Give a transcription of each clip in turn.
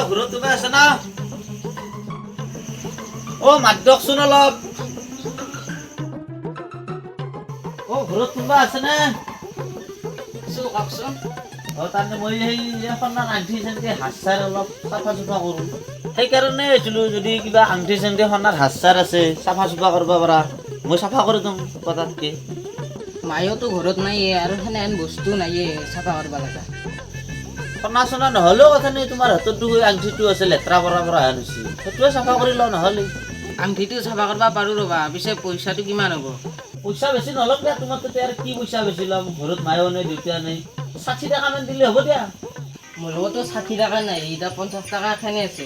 ঘৰত তুমি আছে না মাত দিয়কচোন অলপ ঘৰত কোনোবা আছে নে কওকচোন তাৰমানে মই সেই সন্ধান আংঠি চেংঠি হাত-চাৰ অলপ চাফা চুফা কৰোঁ সেইকাৰণে আহিছিলোঁ যদি কিবা আংঠি চেংঠি সন্ধান হাত-চাৰ আছে চাফা চুফা কৰিব পাৰা মই চাফা কৰি দিম পতাতকৈ মায়েওতো ঘৰত নাইয়ে আৰু সেনেহেন বস্তু নাইয়ে চাফা কৰিব লগা সনা চনা নহ'লেও কথা নাই তোমাৰ হাতত আংঠিটো আছে লেতেৰা পৰা হেন হৈছে সেইটোৱে চাফা কৰি লওঁ নহ'লে আংঠিটো চাফা কৰিব পাৰোঁ ৰ'বা পিছে পইচাটো কিমান হ'ব পইচা বেছি নলওক দিয়া তোমাৰ তাতে আৰু কি পইচা বেছি ল'ম ঘৰত মায়েও নাই দেউতা নাই 60 টকামান দিলে হ'ব দিয়া মোৰ লগতো 60 টকা নাই এতিয়া 50 টকা এখনে আছে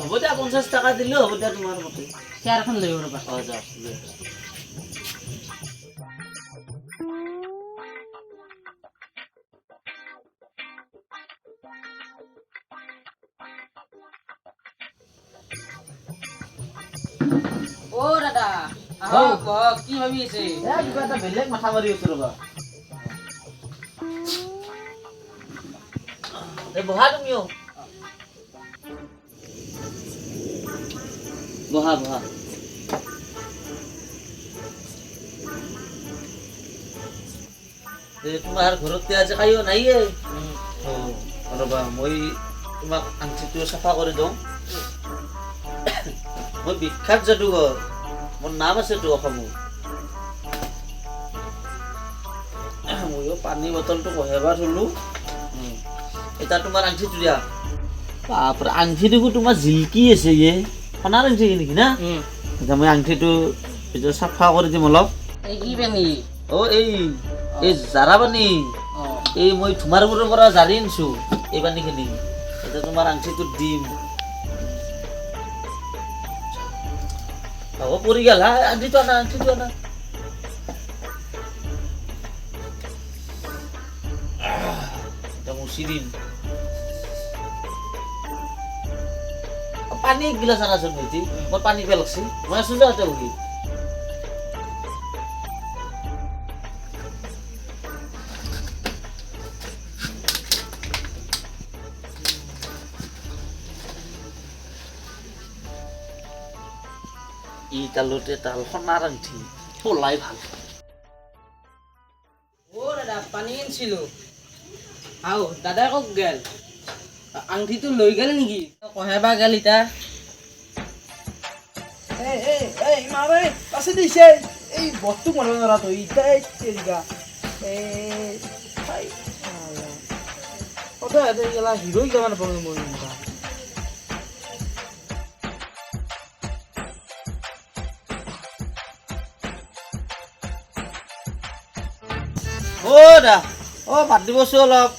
হ'ব দিয়া 50 টকা দিলেও হ'ব দিয়া তোমাৰ মতে চেয়াৰখন লৈ ৰ'বা যাওক লৈ দাদা আহক কি ভাবি আছে কিবা এটা বেলেগ মাথা মাৰি আছো ৰ'বা বহা তুমিও বহা তোমাৰ ঘৰতে আজি কাইও নাইয়ে ৰ'বা মই তোমাক আংঠিটো চাফা কৰি দিওঁ মই বিখ্যাত যাদুঘৰ মোৰ নাম আছেতো অসমত ময়ো পানী বটলটো এবাৰ থলো এটা তোমাৰ আংঠিটো দিয়া বাপৰে আংঠি দেখো তোমাৰ জিলকি আছে সোণাৰ আংঠি নেকি না এতিয়া মই আংঠিটো চাফা কৰি দিম অলপ কি পানী এই জাৰা পানী এই মই ধুমাৰপুৰৰ পৰা জাৰি আনিছো এই পানীখিনি এতিয়া তোমাৰ আংঠিটোত দিম পৰি গেল আংঠিটো আনা এটা মুচি দিম পানী এক গিলাচ আনাচোন ভাইটি মোৰ পানী পিয়া লাগছি মই আছো দে তাতে বহি ই তালতে তাল সোণাৰ আংঠি পলাই ভাল দাদা পানী আনিছিলো দাদাই কওক গেল আংঠিটো লৈ গেল নেকি কহেবা গেল ইতা আছে দিছে এই বস্তু মনে নৰা তো ইটাই তেৰিকা গেলা হিরোই কেমন পাবো মনে দা মাত দিবছো অলপ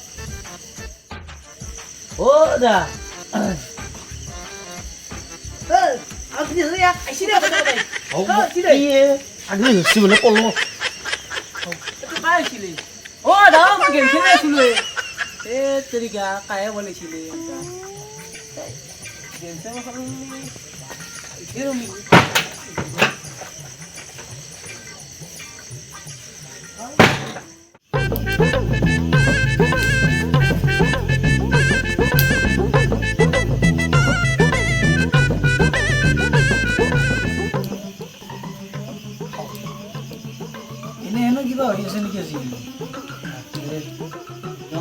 দা আগলি হচ্ছি বোলে কলো গেম খেলে আছিলো তেৰিকা কাহে বনাইছিলে গেম চেম কিবা হৈ আছে নেকি আজি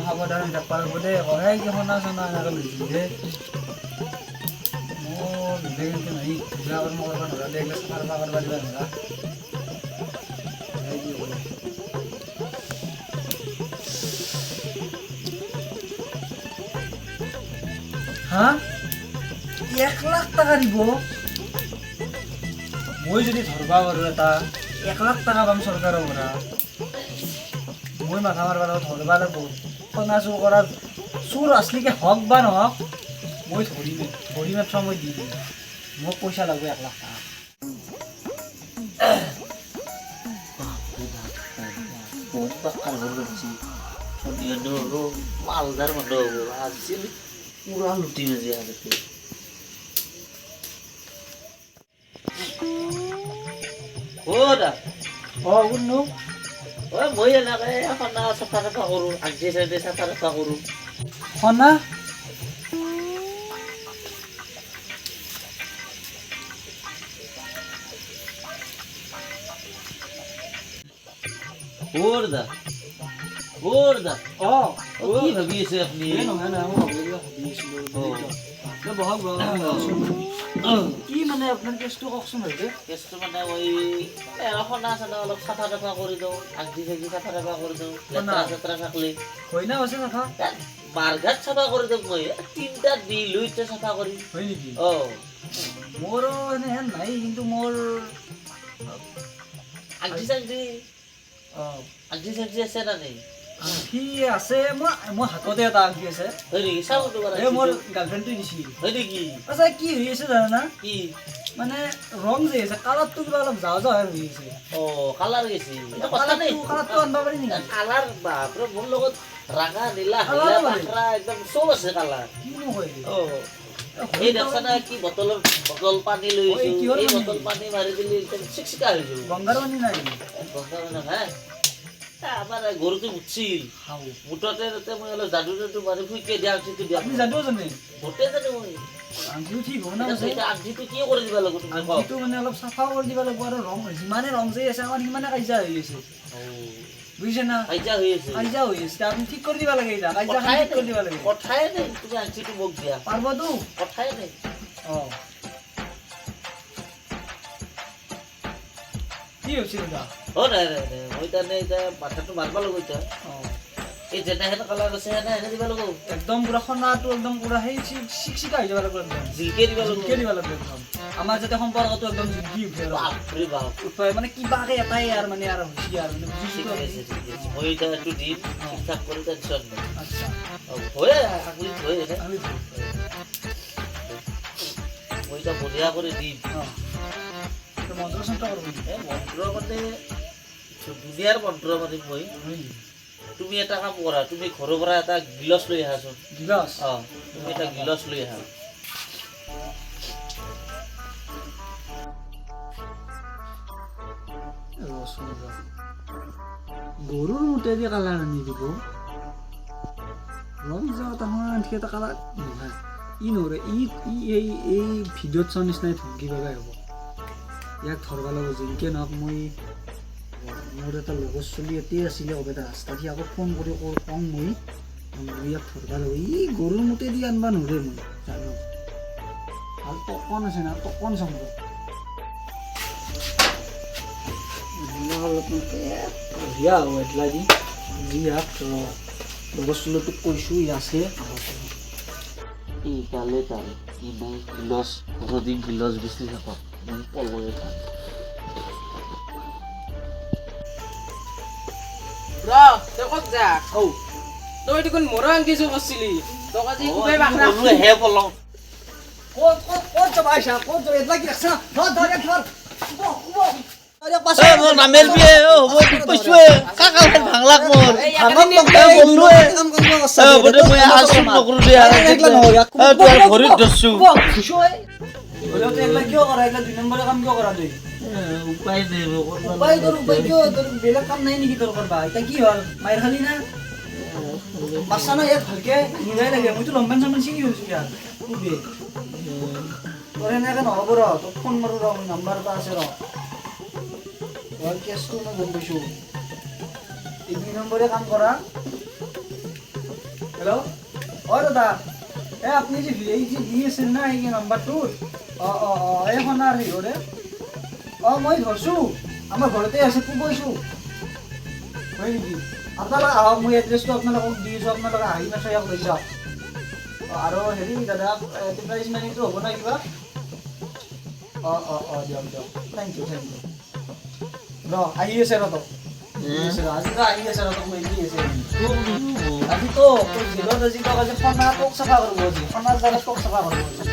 সাৱধান নাপাল বোলে সহায় কি সোণা চনা এনেকৈ লৈছিলে মোৰ নিজে নাই পূজা কৰ্ম কৰিব নোৱাৰিলে এইগিলা চাফা কৰিব দিবা নোৱাৰা হা 1 লাখ টাকা দিব মই যদি ধৰবা পাৰোঁ এটা 1 লাখ টাকা পাম চৰকাৰৰ পৰা মই মাথা মাৰিব লাগিব ধৰবা লাগিব সোণা চুৰ কৰা চুৰ আছলিকে হওক বা নহওক মই ধৰি মাত্ৰ মই দি দিম মোক পইচা লাগিব 1 লাখ টাকা মালদাৰ মানুহ আজি পুৰা লুটি নাযায় আগতে শুনো মই এনেকৈ সোণা চাফা কৰোঁ আগে চাইডে চাফা কৰোঁ সোণা দা অঁ কি ভাবি আছে আপুনি এই নহয় নহয় মই ভাবিছিলোঁ বহক কি মানে আপোনাৰ কেছটো কওকচোন হয়তো কেছটো মানে মই সনা চনা অলপ চাফা তাফা কৰি দিওঁ আংঠি চাংঠি চাফা তাফা কৰি দিওঁ লেতেৰা চেতেৰা থাকলে হয় না আছে চাফা মাৰঘাট চাফা কৰি দিওঁ মই 3টা দি লৈ চাফা কৰি হয় নেকি অঁ মোৰো এনে নাই কিন্তু মোৰ আংঠি চাংঠি অঁ আংঠি চাংঠি আছে না নাই আংঠি আছে মোৰ হাততে এটা আংঠি আছে হয় নেকি চাওঁ তোমাৰ এই মোৰ গাৰ্লফ্ৰেণ্ডটোৱে দিছিল হয় নেকি আচ্ছা কি হৈ আছে জানা কি মানে ৰং যে আছে কালাৰটো কিবা অলপ যাওঁ যাওঁ হৈ আছে অঁ কালাৰ গেছি এটা কথা নাই কালাৰটো আনিব পাৰি নেকি কালাৰ বাপৰে মোৰ লগত ৰাঙা নীলা কালাৰ নীলা মানে? পাকৰা একদম চব আছে কালাৰ কিনো হয় অঁ এই দেখা না কি বটল পানী লৈ অ, এই কিহৰ এই পানী? বটল পানী মাৰি দিলে একদম চিকচিকা হৈ যাব গংগাৰ পানী নাই গংগা মানে হা আমাৰ গৰুটো উঠিছিল খাওঁ মুঠতে তাতে মই অলপ যাদু যাদু মাৰি ফুইকে দিয়া আংঠিটো দিয়া আপুনি জানো জানে গোটেই জানো মই আংঠিটো ঠিক হ'ব না এতিয়া এতিয়া আংঠিটো কি কৰি দিব লাগিব তুমি কওক আংঠিটো মানে অলপ চাফা কৰি দিব লাগিব আৰু ৰং যিমানে ৰং যে আছে আমাৰ সিমানে কাজিয়া হৈ আছে বুজিছে না কাজিয়া হৈ আছে কাজিয়া হৈ আছে আপুনি ঠিক কৰি দিব লাগে এতিয়া কাজিয়া কথাই ঠিক কৰি দিব লাগে কথাই নাই তুমি আংঠিটো মোক দিয়া পাৰবতো কথাই নাই অঁ কি হৈছে দাদা অ' নাই নাই নাই মই তাৰমানে এতিয়া মাথাটো মাৰিব লাগিব এতিয়া অঁ এই যেনে সেনে কালাৰ আছে সেনে দিব লাগিব একদম পুৰা সোণাটো একদম পুৰা সেই চিকচিকা হৈ যাব লাগিব একদম জিলকে দিব লাগিব জিলকে দিব লাগিব একদম আমাৰ যাতে সম্পৰ্কটো একদম জিলকি উঠে আৰু বাপৰে বাপ উঠে মানে কিবাকে এটাই আৰু মানে আৰু হৈছে আৰু মানে ঠিক বুজিছোঁ আছে ঠিক আছে মই এতিয়া এইটো দিম ঠিক ঠাক কৰি টেনশ্যন নাই আচ্ছা হয়ে আগলি হয়ে এনে আমি মই এতিয়া বঢ়িয়া কৰি দিম অঁ মন্ত্ৰ চন্ত্ৰ কৰিব এই মন্ত্ৰ মানে দুনিয়াৰ মন্ত্ৰ মানে মই তুমি এটা কাম কৰা তুমি ঘৰৰ পৰা এটা গিলাচ লৈ আহাচোন গিলাচ অঁ তুমি এটা গিলাচ লৈ আহা গৰুৰ মুটেদি কালাৰ আনি দিব ৰং যাওঁ তাহান ঠিক এটা কালাৰ নহয় ই নৰে এই ভিডিঅ'ত চোৱাৰ নিচিনাই ধমকি লগাই হ'ব ইয়াক ধৰবা লাগিব যেনেকৈ নহওক মই মোৰ এটা লগৰ চলি এতিয়াই আছিলে এটা ৰাস্তাত সি আকৌ ফোন কৰি কওঁ মই ইয়াক ধৰবা লাগিব ই গৰুৰ মুটেদি আনবা নৰে মই জানো ভাল টকন আছে না টকন চাম বঢ়িয়া হ'ব এটলা দি যি ইয়াক বস্তুটোক কৈছোঁ ই আছে ই গালে তাৰ ই নাই গিলাচ যদি গিলাচ বেছি থাকক মই পলয়ে খাম তই ক'ত যা তই দেখোন মোৰো আংঠিছো কৰিছিলি তোক আজি খুবেই বাখৰা হে পলং ক'ত যাবা আইছা ক'ত যাবা এটলা কি ৰাখছা ধৰ ধৰ ইয়াক ধৰ মোৰ নামেল বিয়ে হ'ব কৈছোৱে কাকা ভাঙলাক মোৰ মই আছো নকৰো দে ভৰিত ধৰছো কিয় কৰা এইগিলা 2 নম্বৰৰ কাম কিয় কৰা তই উপায় নাই উপায় কিয় তোৰ বেলেগ কাম নাই নেকি তোৰ কৰবা এতিয়া কি হ'ল মাইৰ খালি না বাচ্চা না ইয়াত ভালকে মিলাই লাগে মইতো লম্বান চম্বান চিঙি হৈছো ইয়াত তোৰ এনেকে নহ'ব ৰ তোক ফোন মাৰো ৰ মোৰ নাম্বাৰ এটা আছে ৰ কেছটো মই গম পাইছোঁ এই 2 নম্বৰে কাম কৰা হেল্ল' অঁ দাদা আপুনি যে এই যে দি আছিল না এই নাম্বাৰটো এই সোণাৰ হেৰিৰে মই ধৰছোঁ আমাৰ ঘৰতে আছে কৈছোঁ হয় নেকি আপোনালোকে আহক মই এড্ৰেছটো আপোনালোকক দি আছোঁ আপোনালোকে আহি নাচাই ইয়াক লৈ যাওক আৰু হেৰি দাদা প্ৰাইজ মানিটো হ'ব না কিবা দিয়ক থেংক ইউ ৰ আহি আছে ৰ তোক আহি আছে ৰ তোক লৈ দি আছে আজি তো জেলত আজি তোক আজি সোণা তোক চাফা কৰিব আজি সোণাৰ জাগাত তোক চাফা কৰিব